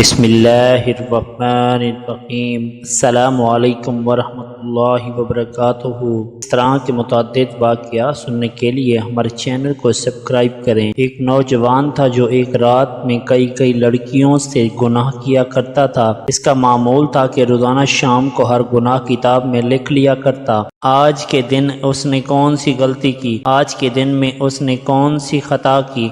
بسم اللہ الرحمن الرحیم۔ السلام علیکم ورحمۃ اللہ وبرکاتہ۔ اس طرح کے متعدد واقعات سننے کے لیے ہمارے چینل کو سبسکرائب کریں۔ ایک نوجوان تھا جو ایک رات میں کئی لڑکیوں سے گناہ کیا کرتا تھا۔ اس کا معمول تھا کہ روزانہ شام کو ہر گناہ کتاب میں لکھ لیا کرتا۔ آج کے دن اس نے کون سی غلطی کی، آج کے دن میں اس نے کون سی خطا کی،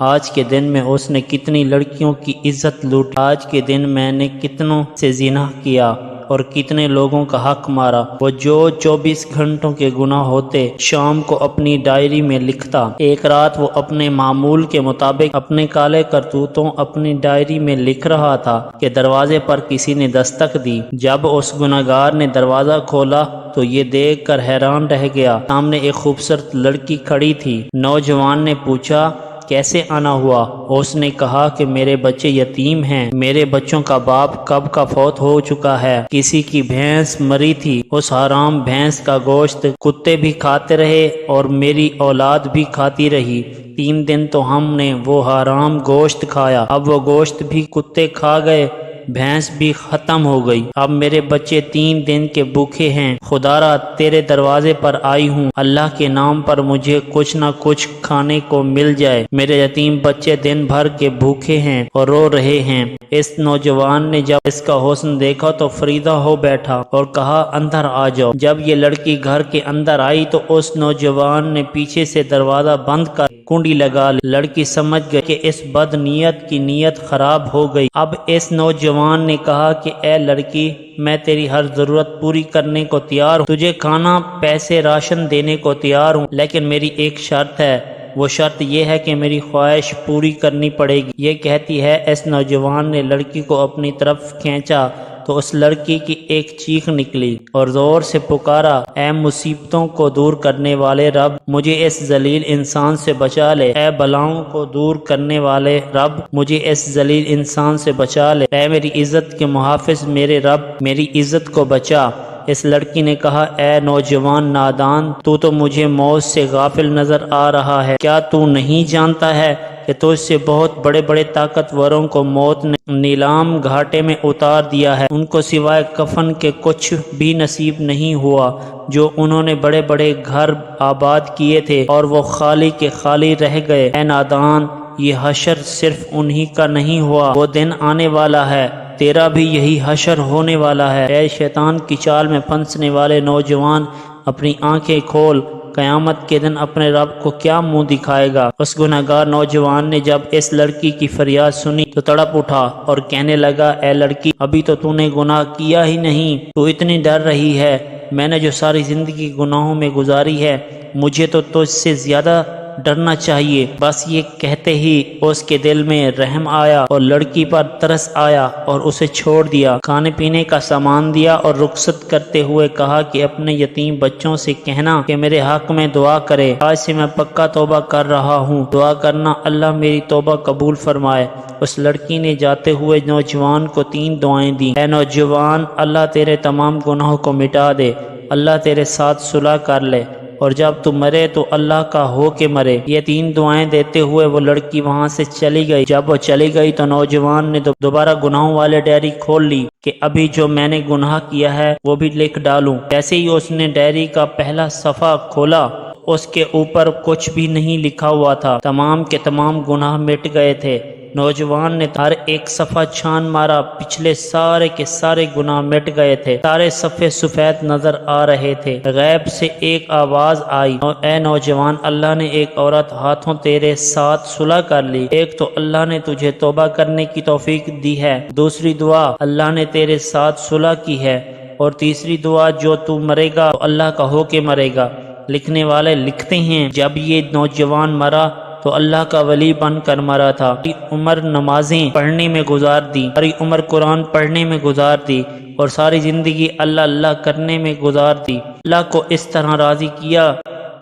آج کے دن میں اس نے کتنی لڑکیوں کی عزت لوٹی، آج کے دن میں نے کتنوں سے زنا کیا اور کتنے لوگوں کا حق مارا۔ وہ جو 24 گھنٹوں کے گناہ ہوتے شام کو اپنی ڈائری میں لکھتا۔ ایک رات وہ اپنے معمول کے مطابق اپنے کالے کرتوتوں اپنی ڈائری میں لکھ رہا تھا کہ دروازے پر کسی نے دستک دی۔ جب اس گناہگار نے دروازہ کھولا تو یہ دیکھ کر حیران رہ گیا، سامنے ایک خوبصورت لڑکی کھڑی تھی۔ نوجوان نے پوچھا کیسے آنا ہوا؟ اس نے کہا کہ میرے بچے یتیم ہیں، میرے بچوں کا باپ کب کا فوت ہو چکا ہے، کسی کی بھینس مری تھی، اس حرام بھینس کا گوشت کتے بھی کھاتے رہے اور میری اولاد بھی کھاتی رہی۔ 3 دن تو ہم نے وہ حرام گوشت کھایا، اب وہ گوشت بھی کتے کھا گئے، بھینس بھی ختم ہو گئی، اب میرے بچے 3 دن کے بھوکے ہیں۔ خدارا تیرے دروازے پر آئی ہوں، اللہ کے نام پر مجھے کچھ نہ کچھ کھانے کو مل جائے، میرے یتیم بچے دن بھر کے بھوکے ہیں اور رو رہے ہیں۔ اس نوجوان نے جب اس کا حسن دیکھا تو فریدہ ہو بیٹھا اور کہا اندر آ جاؤ۔ جب یہ لڑکی گھر کے اندر آئی تو اس نوجوان نے پیچھے سے دروازہ بند کر کنڈی لگا لی۔ لڑکی سمجھ گئی کہ اس بد نیت کی نیت خراب ہو گئی۔ اب اس نوجوان نے کہا کہ اے لڑکی، میں تیری ہر ضرورت پوری کرنے کو تیار ہوں، تجھے کھانا، پیسے، راشن دینے کو تیار ہوں، لیکن میری ایک شرط ہے۔ وہ شرط یہ ہے کہ میری خواہش پوری کرنی پڑے گی۔ یہ کہتی ہے اس نوجوان نے لڑکی کو اپنی طرف کھینچا تو اس لڑکی کی ایک چیخ نکلی اور زور سے پکارا، اے مصیبتوں کو دور کرنے والے رب، مجھے اس ذلیل انسان سے بچا لے، اے بلاؤں کو دور کرنے والے رب، مجھے اس ذلیل انسان سے بچا لے، اے میری عزت کے محافظ میرے رب، میری عزت کو بچا۔ اس لڑکی نے کہا، اے نوجوان نادان، تو مجھے موت سے غافل نظر آ رہا ہے، کیا تو نہیں جانتا ہے کہ تجھ سے بہت بڑے طاقتوروں کو موت نے نیلام گھاٹے میں اتار دیا ہے، ان کو سوائے کفن کے کچھ بھی نصیب نہیں ہوا، جو انہوں نے بڑے گھر آباد کیے تھے اور وہ خالی کے خالی رہ گئے۔ اے نادان، یہ حشر صرف انہی کا نہیں ہوا، وہ دن آنے والا ہے، تیرا بھی یہی حشر ہونے والا ہے۔ اے شیطان کی چال میں پھنسنے والے نوجوان، اپنی آنکھیں کھول، قیامت کے دن اپنے رب کو کیا منہ دکھائے گا؟ اس گنہگار نوجوان نے جب اس لڑکی کی فریاد سنی تو تڑپ اٹھا اور کہنے لگا، اے لڑکی، ابھی تو نے گناہ کیا ہی نہیں، تو اتنی ڈر رہی ہے؟ میں نے جو ساری زندگی گناہوں میں گزاری ہے، مجھے تو تجھ سے زیادہ ڈرنا چاہیے۔ بس یہ کہتے ہی اس کے دل میں رحم آیا اور لڑکی پر ترس آیا اور اسے چھوڑ دیا، کھانے پینے کا سامان دیا اور رخصت کرتے ہوئے کہا کہ اپنے یتیم بچوں سے کہنا کہ میرے حق میں دعا کرے، آج سے میں پکا توبہ کر رہا ہوں، دعا کرنا اللہ میری توبہ قبول فرمائے۔ اس لڑکی نے جاتے ہوئے نوجوان کو 3 دعائیں دیں۔ اے نوجوان، اللہ تیرے تمام گناہوں کو مٹا دے، اللہ تیرے ساتھ صلح کر لے، اور جب تو مرے تو اللہ کا ہو کے مرے۔ یہ 3 دعائیں دیتے ہوئے وہ لڑکی وہاں سے چلی گئی۔ جب وہ چلی گئی تو نوجوان نے دوبارہ گناہوں والے ڈائری کھول لی کہ ابھی جو میں نے گناہ کیا ہے وہ بھی لکھ ڈالوں۔ جیسے ہی اس نے ڈائری کا پہلا صفحہ کھولا، اس کے اوپر کچھ بھی نہیں لکھا ہوا تھا، تمام کے تمام گناہ مٹ گئے تھے۔ نوجوان نے ہر ایک صفحہ چھان مارا، پچھلے سارے کے سارے گناہ مٹ گئے تھے، سارے صفحے سفید نظر آ رہے تھے۔ غیب سے ایک آواز آئی، اے نوجوان، اللہ نے ایک عورت ہاتھوں تیرے ساتھ صلح کر لی، ایک تو اللہ نے تجھے توبہ کرنے کی توفیق دی ہے، دوسری دعا اللہ نے تیرے ساتھ صلح کی ہے، اور تیسری دعا جو تو مرے گا تو اللہ کا ہو کے مرے گا۔ لکھنے والے لکھتے ہیں، جب یہ نوجوان مرا تو اللہ کا ولی بن کر مرا تھا، ساری عمر نمازیں پڑھنے میں گزار دی، ساری عمر قرآن پڑھنے میں گزار دی، اور ساری زندگی اللہ کرنے میں گزار دی۔ اللہ کو اس طرح راضی کیا،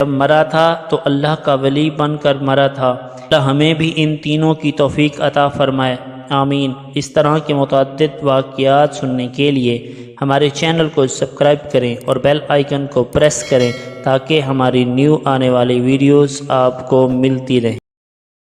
جب مرا تھا تو اللہ کا ولی بن کر مرا تھا۔ اللہ ہمیں بھی ان تینوں کی توفیق عطا فرمائے، آمین۔ اس طرح کے متعدد واقعات سننے کے لیے ہمارے چینل کو سبسکرائب کریں اور بیل آئیکن کو پریس کریں تاکہ ہماری نیو آنے والی ویڈیوز آپ کو ملتی رہیں۔